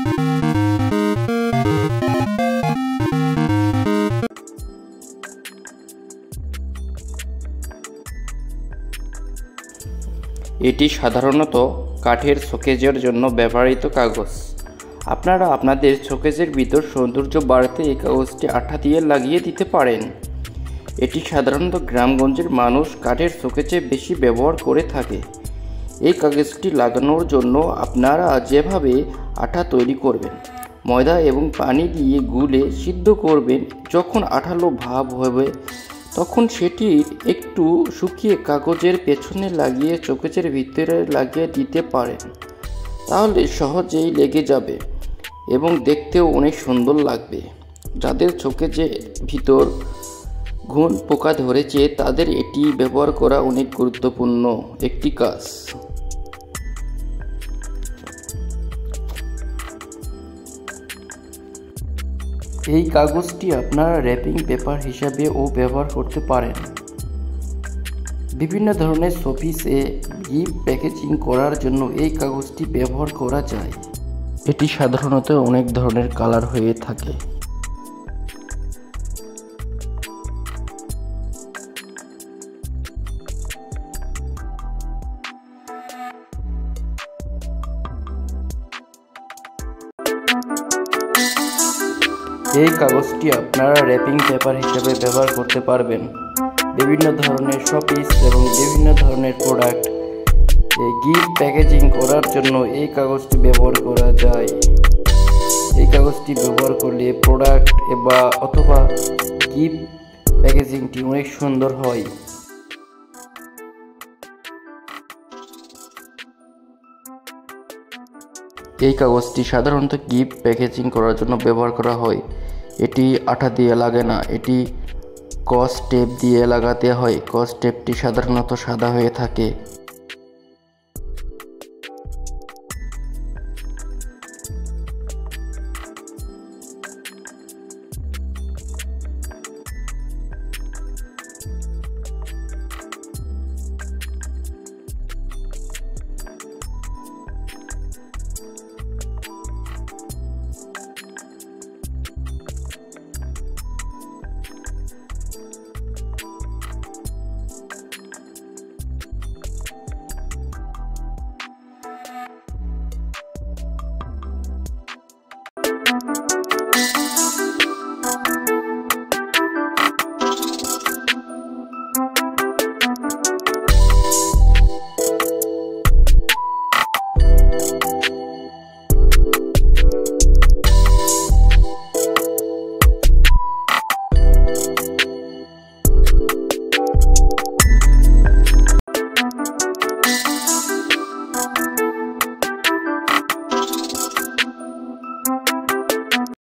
এটি সাধারণত কাঠের শোকেজের জন্য ব্যবহৃত কাগজ। আপনারা আপনাদের শোকেজের ভিতর সৌন্দর্য বাড়াতে এই কাগজটি আঠা দিয়ে লাগিয়ে দিতে পারেন। এটি সাধারণত গ্রামগঞ্জের মানুষ কাঠের শোকেজে বেশি ব্যবহার করে থাকে। এই কাগজটি লাগানোর জন্য আপনারা যেভাবে আঠা তৈরি করবেন, ময়দা এবং পানি দিয়ে গুলে সিদ্ধ করবেন। যখন আঠালো ভাব হবে তখন সেটি একটু শুকিয়ে কাগজের পেছনে লাগিয়ে শোকেজের ভিতরে লাগিয়ে দিতে পারেন। তাহলে সহজেই লেগে যাবে এবং দেখতেও অনেক সুন্দর লাগবে। যাদের শোকেজের ভিতর ঘুণ পোকা ধরেছে তাদের এটি ব্যবহার করা অনেক গুরুত্বপূর্ণ একটি কাজ। এই কাগজটি আপনারা র্যাপিং পেপার হিসাবেও ব্যবহার করতে পারেন। বিভিন্ন ধরনের শোপিসে গিফট প্যাকেজিং করার জন্য এই কাগজটি ব্যবহার করা যায়। এটি সাধারণত অনেক ধরনের কালার হয়ে থাকে। এই কাগজটি আপনারা র্যাপিং পেপার হিসেবে ব্যবহার করতে পারবেন। বিভিন্ন ধরনের শোপিস এবং বিভিন্ন ধরনের প্রোডাক্ট গিফট প্যাকেজিং করার জন্য এই কাগজটি ব্যবহার করা যায়। এই কাগজটি ব্যবহার করলে প্রোডাক্ট অথবা গিফট প্যাকেজিংটি অনেক সুন্দর হয়। এই কাগজটি সাধারণত গিফট প্যাকেজিং করার জন্য ব্যবহার করা হয়। এটি আঠা দিয়ে লাগে না, এটি স্কচ টেপ দিয়ে লাগাতে হয়। স্কচ টেপটি সাধারণত সাদা হয়ে থাকে।